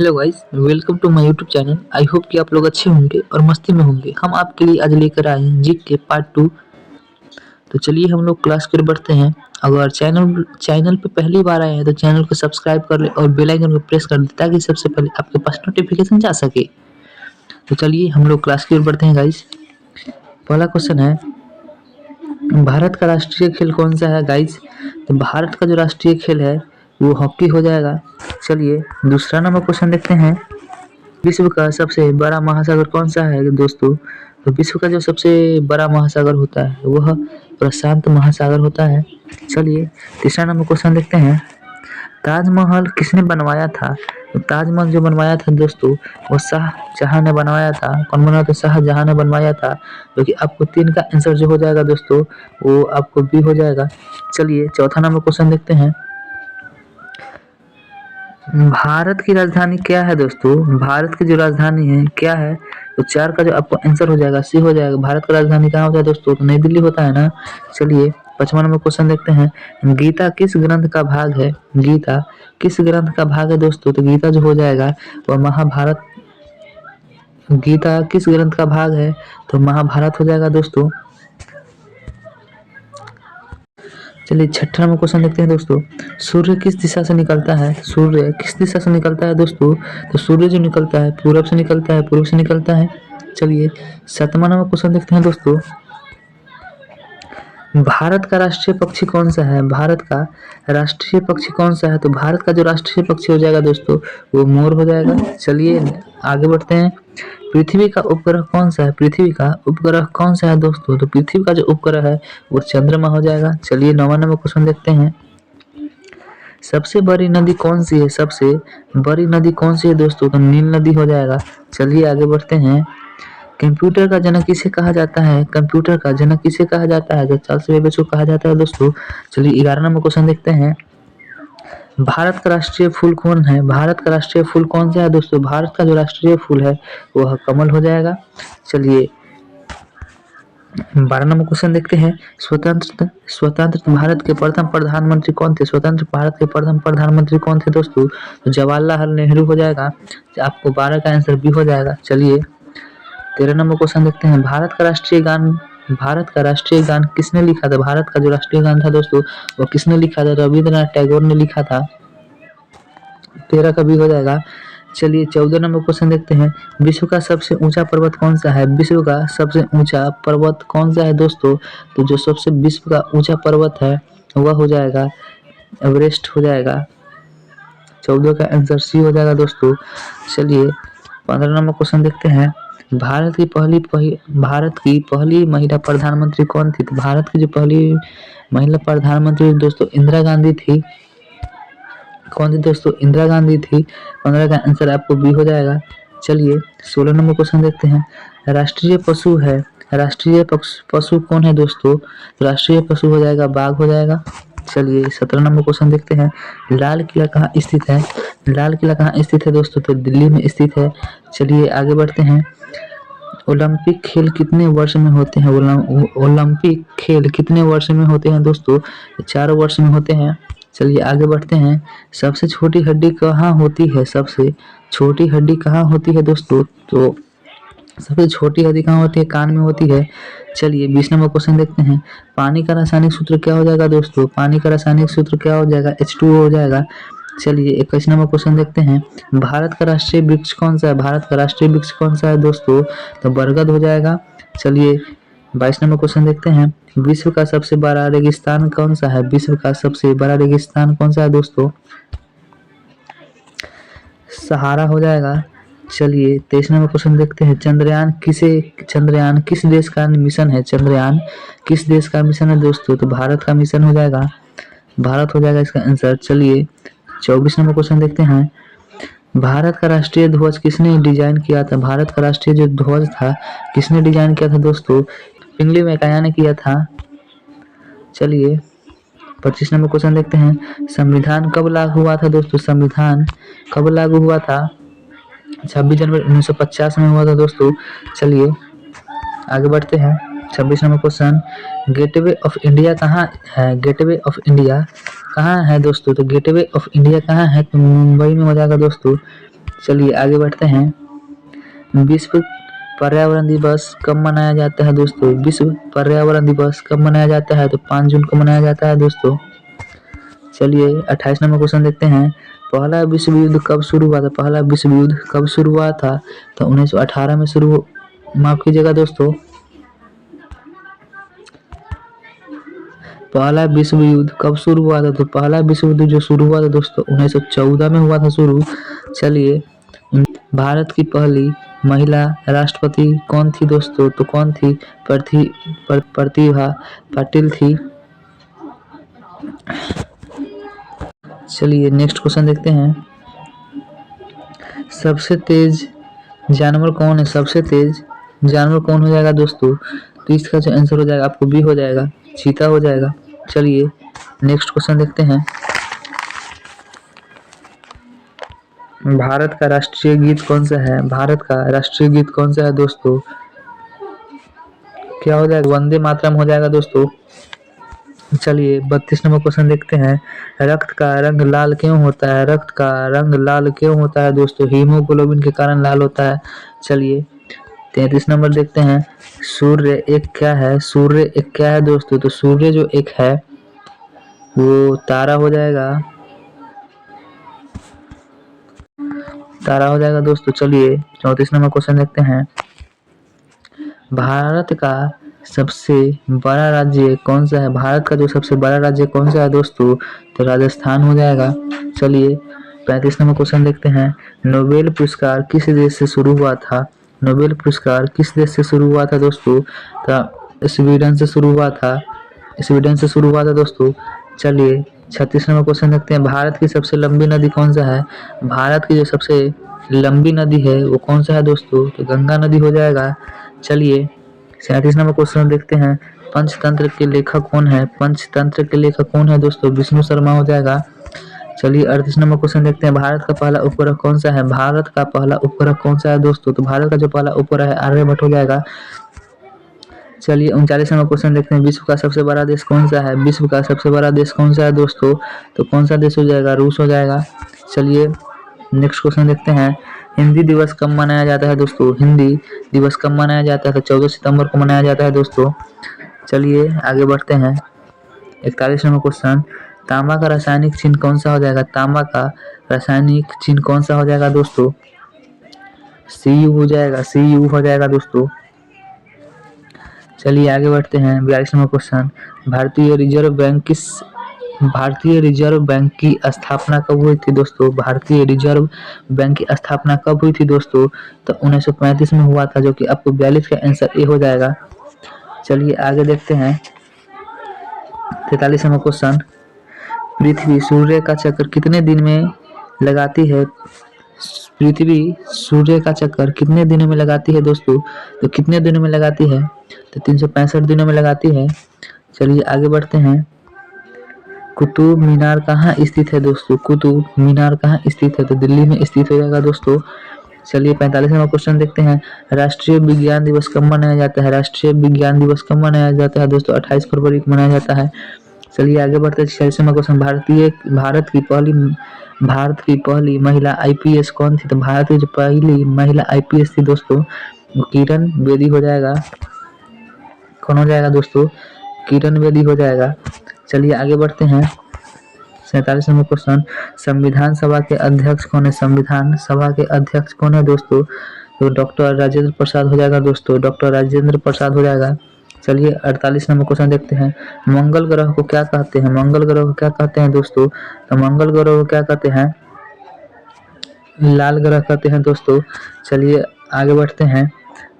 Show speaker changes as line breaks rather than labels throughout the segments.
Hello guys, welcome to my YouTube channel. I hope कि आप लोग अच्छे होंगे और मस्ती में होंगे। हम आपके लिए आज लेकर आए हैं जी के पार्ट 2। तो चलिए हम लोग क्लास की ओर बढ़ते हैं। अगर चैनल पे पहली बार आए हैं तो चैनल को सब्सक्राइब कर ले और बेल आइकन को प्रेस कर दे ताकि सबसे पहले आपके पास नोटिफिकेशन जा सके। तो चलिए हम लोग क्लास की ओर बढ़ते हैं गाइस। पहला क्वेश्चन है, भारत का राष्ट्रीय खेल कौन सा है गाइस? तो भारत का जो राष्ट्रीय खेल है वो हॉकी हो जाएगा। चलिए दूसरा नंबर क्वेश्चन देखते हैं। विश्व का सबसे बड़ा महासागर कौन सा है दोस्तों? तो विश्व का जो सबसे बड़ा महासागर होता है वह प्रशांत महासागर होता है। चलिए तीसरा नंबर क्वेश्चन देखते हैं। ताजमहल किसने बनवाया था? तो ताजमहल जो बनवाया था दोस्तों वो शाहजहां ने बनवाया था। कौन बनवाया था? शाहजहां ने बनवाया था। जो कि आपको 3 का आंसर जो हो जाएगा दोस्तों वो आपको बी हो जाएगा। चलिए चौथा नंबर क्वेश्चन देखते हैं। भारत की राजधानी क्या है दोस्तों? भारत की जो राजधानी है क्या है? तो 4 का जो आपको आंसर हो जाएगा सी हो जाएगा। भारत का राजधानी कहाँ होता है दोस्तों? तो नई दिल्ली होता है ना। चलिए 5वां नंबर क्वेश्चन देखते हैं। गीता किस ग्रंथ का भाग है? गीता किस ग्रंथ का भाग है दोस्तों? तो गीता जो हो जाएगा वह महाभारत। गीता किस ग्रंथ का भाग है? तो महाभारत हो जाएगा दोस्तों। चलिए 6वां नंबर क्वेश्चन देखते हैं दोस्तों। सूर्य किस दिशा से निकलता है? सूर्य किस दिशा से निकलता है दोस्तों? तो सूर्य जो निकलता है पूरब से निकलता है, पूर्व से निकलता है। चलिए 7वां नंबर क्वेश्चन देखते हैं दोस्तों। भारत का राष्ट्रीय पक्षी कौन सा है? भारत का राष्ट्रीय पक्षी कौन सा है? तो भारत का जो राष्ट्रीय पक्षी हो जाएगा दोस्तों वो मोर हो जाएगा। चलिए आगे बढ़ते हैं। पृथ्वी का उपग्रह कौन सा है? पृथ्वी का उपग्रह कौन सा है दोस्तों? तो पृथ्वी का जो उपग्रह है वो चंद्रमा हो जाएगा। चलिए 9वां नंबर क्वेश्चन देखते हैं। सबसे बड़ी नदी कौन सी है? सबसे बड़ी नदी कौन सी है दोस्तों? तो नील नदी हो जाएगा। चलिए आगे बढ़ते हैं। कंप्यूटर का जनक किसे कहा जाता है? कंप्यूटर का जनक किसे कहा जाता है? तो चार्ल्स बेबेज को कहा जाता है दोस्तों। चलिए 11 नंबर क्वेश्चन देखते हैं। भारत का राष्ट्रीय फूल कौन है? भारत का राष्ट्रीय फूल कौन सा है दोस्तों? भारत का जो राष्ट्रीय फूल है वह कमल हो जाएगा। चलिए 12 नंबर क्वेश्चन देखते हैं। स्वतंत्र भारत के प्रथम प्रधानमंत्री कौन थे? स्वतंत्र भारत के प्रथम प्रधानमंत्री कौन थे दोस्तों? तो जवाहरलाल नेहरू हो जाएगा। आपको 12 का आंसर भी हो जाएगा। चलिए 13 नंबर क्वेश्चन देखते हैं। भारत का राष्ट्रीय गान किसने लिखा था? भारत का जो राष्ट्रीय गान था दोस्तों वो किसने लिखा था? रविंद्रनाथ टैगोर ने लिखा था। 13 का भी हो जाएगा। चलिए 14 नंबर क्वेश्चन देखते हैं। विश्व का सबसे ऊंचा पर्वत कौन सा है? विश्व का सबसे ऊंचा पर्वत कौन सा है दोस्तों? तो जो सबसे विश्व का ऊंचा पर्वत है वह हो जाएगा एवरेस्ट हो जाएगा। 14 का आंसर सी हो जाएगा दोस्तों। चलिए 15 नंबर क्वेश्चन देखते हैं। भारत की पहली महिला प्रधानमंत्री कौन थी? तो भारत की जो पहली महिला प्रधानमंत्री दोस्तों इंदिरा गांधी थी। कौन थी दोस्तों? इंदिरा गांधी थी। 15 का आंसर आपको बी हो जाएगा। चलिए 16 नंबर क्वेश्चन देखते हैं। राष्ट्रीय पशु है, राष्ट्रीय पशु कौन है दोस्तों? राष्ट्रीय पशु हो जाएगा बाघ हो जाएगा। चलिए 17 नंबर क्वेश्चन देखते हैं। लाल किला कहाँ स्थित है? लाल किला कहाँ स्थित है दोस्तों? तो दिल्ली में स्थित है। चलिए आगे बढ़ते हैं। ओलंपिक खेल कितने वर्ष में होते हैं? ओलंपिक खेल कितने वर्ष में होते हैं दोस्तों? 4 वर्ष में होते हैं। चलिए आगे बढ़ते हैं। सबसे छोटी हड्डी कहाँ होती है? सबसे छोटी हड्डी कहाँ होती है दोस्तों? तो सबसे छोटी हड्डी कहाँ होती है? कान में होती है। चलिए 20 नंबर क्वेश्चन देखते हैं। पानी का रासायनिक सूत्र क्या हो जाएगा दोस्तों? पानी का रासायनिक सूत्र क्या हो जाएगा? H2O हो जाएगा। चलिए 21 नंबर क्वेश्चन देखते हैं। भारत का राष्ट्रीय वृक्ष कौन सा है? भारत का राष्ट्रीय वृक्ष कौन सा है दोस्तों? तो बरगद हो जाएगा। चलिए 22 नंबर क्वेश्चन देखते हैं। विश्व का सबसे बड़ा रेगिस्तान कौन सा है? विश्व का सबसे बड़ा रेगिस्तान कौन सा है दोस्तों? सहारा हो जाएगा। चलिए 23 नंबर क्वेश्चन देखते हैं। चंद्रयान किस देश का मिशन है? चंद्रयान किस देश का मिशन है दोस्तों? तो भारत का मिशन हो जाएगा। भारत हो जाएगा इसका आंसर। चलिए 24 नंबर क्वेश्चन देखते हैं। भारत का राष्ट्रीय ध्वज किसने डिजाइन किया था? भारत का राष्ट्रीय जो ध्वज था किसने डिजाइन किया था दोस्तों? पिंगली वेंकैया ने किया था। चलिए 25 नंबर क्वेश्चन देखते हैं। संविधान कब लागू हुआ था दोस्तों? संविधान कब लागू हुआ था? 26 जनवरी 1950 में हुआ था दोस्तों। चलिए आगे बढ़ते हैं। 26 number question. Gateway of India कहाँ है? गेटवे ऑफ इंडिया कहाँ है दोस्तों? तो गेटवे ऑफ इंडिया कहाँ है? तो मुंबई में हो जाएगा दोस्तों। चलिए आगे बढ़ते हैं। विश्व पर्यावरण दिवस कब मनाया जाता है दोस्तों? विश्व पर्यावरण दिवस कब मनाया जाता है? तो 5 जून को मनाया जाता है दोस्तों। चलिए 28 नंबर क्वेश्चन देखते हैं। पहला विश्व युद्ध कब शुरू हुआ था? पहला विश्व युद्ध कब शुरू हुआ था? तो 1918 में शुरू, माफ कीजिएगा दोस्तों, पहला विश्व युद्ध कब शुरू हुआ था? तो पहला विश्व युद्ध जो शुरू हुआ था दोस्तों 1914 में हुआ था शुरू। चलिए, भारत की पहली महिला राष्ट्रपति कौन थी दोस्तों? तो कौन थी? प्रतिभा पाटिल थी। चलिए नेक्स्ट क्वेश्चन देखते हैं। सबसे तेज जानवर कौन है? सबसे तेज जानवर कौन हो जाएगा दोस्तों? तो इसका जो आंसर हो जाएगा आपको बी हो जाएगा, चीता हो जाएगा। चलिए नेक्स्ट क्वेश्चन देखते हैं। भारत का राष्ट्रीय गीत कौन सा है? भारत का राष्ट्रीय गीत कौन सा है दोस्तों? क्या हो जाएगा? वंदे मातरम हो जाएगा दोस्तों। चलिए 32 नंबर क्वेश्चन देखते हैं। रक्त का रंग लाल क्यों होता है? रक्त का रंग लाल क्यों होता है दोस्तों? हीमोग्लोबिन के कारण लाल होता है। चलिए 33 नंबर देखते हैं। सूर्य एक क्या है? सूर्य एक क्या है दोस्तों? तो सूर्य जो एक है वो तारा हो जाएगा, तारा हो जाएगा दोस्तों। चलिए 34 नंबर क्वेश्चन देखते हैं। भारत का सबसे बड़ा राज्य कौन सा है? भारत का जो सबसे बड़ा राज्य कौन सा है दोस्तों? तो राजस्थान हो जाएगा। चलिए 35 नंबर क्वेश्चन देखते हैं। नोबेल पुरस्कार किस देश से शुरू हुआ था? नोबेल पुरस्कार किस देश से शुरू हुआ था दोस्तों? तो स्वीडन से शुरू हुआ था, स्वीडन से शुरू हुआ था दोस्तों। चलिए 36 नंबर क्वेश्चन देखते हैं। भारत की सबसे लंबी नदी कौन सा है? भारत की जो सबसे लंबी नदी है वो कौन सा है दोस्तों? तो गंगा नदी हो जाएगा। चलिए 37 नंबर क्वेश्चन देखते हैं। पंचतंत्र के लेखक कौन है? पंचतंत्र के लेखक कौन है दोस्तों? विष्णु शर्मा हो जाएगा। चलिए 38 नंबर क्वेश्चन देखते हैं। भारत का पहला उपग्रह कौन सा है? भारत का पहला उपग्रह कौन सा है दोस्तों? तो भारत का जो पहला उपग्रह है आर्यभट्ट हो जाएगा। चलिए 39 नंबर क्वेश्चन देखते हैं। विश्व का सबसे बड़ा देश कौन सा है? विश्व का सबसे बड़ा देश कौन सा है दोस्तों? तो कौन सा देश हो जाएगा? रूस हो जाएगा। चलिए नेक्स्ट क्वेश्चन देखते हैं। हिंदी दिवस कब मनाया जाता है दोस्तों? हिंदी दिवस कब मनाया जाता है? तो 14 सितंबर को मनाया जाता है दोस्तों। चलिए आगे बढ़ते हैं। 41 नंबर क्वेश्चन। तांबा का रासायनिक चिन्ह कौन सा हो जाएगा? तांबा का रासायनिक चिन्ह कौन सा हो जाएगा दोस्तों? Cu हो जाएगा, Cu हो जाएगा दोस्तों। चलिए आगे बढ़ते हैं। 42 नंबर क्वेश्चन। भारतीय रिजर्व बैंक की स्थापना कब हुई थी दोस्तों? भारतीय रिजर्व बैंक की स्थापना कब हुई थी दोस्तों? तो 1935 में हुआ था, जो कि आपको 42 का आंसर ए हो जाएगा। चलिए आगे देखते हैं। 43 नंबर क्वेश्चन। पृथ्वी सूर्य का चक्कर कितने दिन में लगाती है? पृथ्वी सूर्य का चक्कर कितने दिनों में लगाती है दोस्तों? तो कितने दिनों में लगाती है? तो 365 दिनों में लगाती है। चलिए आगे बढ़ते हैं। कुतुब मीनार कहाँ स्थित है दोस्तों? कुतुब मीनार कहाँ स्थित है? तो दिल्ली में स्थित हो जाएगा दोस्तों। चलिए 45 नंबर क्वेश्चन देखते हैं। राष्ट्रीय विज्ञान दिवस कब मनाया जाता है? राष्ट्रीय विज्ञान दिवस कब मनाया जाता है दोस्तों? 28 फरवरी को मनाया जाता है। चलिए आगे बढ़ते हैं। 46 नंबर क्वेश्चन। भारत की पहली महिला आईपीएस कौन थी? तो भारत की जो पहली महिला आईपीएस थी दोस्तों वो किरण बेदी हो जाएगा। कौन हो जाएगा दोस्तों? किरण बेदी हो जाएगा। चलिए आगे बढ़ते हैं। 47 नंबर क्वेश्चन। संविधान सभा के अध्यक्ष कौन है? संविधान सभा के अध्यक्ष कौन है दोस्तों? तो डॉक्टर राजेंद्र प्रसाद हो जाएगा दोस्तों, डॉक्टर राजेंद्र प्रसाद हो जाएगा। चलिए 48 नंबर क्वेश्चन देखते हैं। मंगल ग्रह को क्या कहते हैं? मंगल ग्रह को क्या कहते हैं दोस्तों? तो मंगल ग्रह को क्या कहते हैं? लाल ग्रह कहते हैं दोस्तों। चलिए आगे बढ़ते हैं।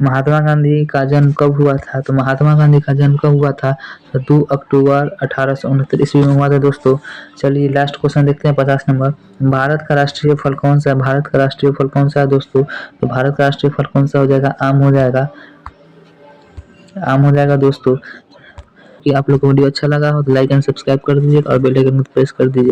महात्मा गांधी का जन्म कब हुआ था? तो महात्मा गांधी का जन्म कब हुआ था? तो 2 अक्टूबर 1869 ईस्वी में हुआ था दोस्तों। चलिए लास्ट क्वेश्चन देखते हैं 50 नंबर। भारत का राष्ट्रीय फल कौन सा है? भारत का राष्ट्रीय फल कौन सा है दोस्तों? तो भारत का राष्ट्रीय फल कौन सा हो जाएगा? आम हो जाएगा, आम हो जाएगा दोस्तों। कि आप लोग को वीडियो अच्छा लगा हो तो लाइक एंड सब्सक्राइब कर दीजिए और बेल आइकन को प्रेस कर दीजिए।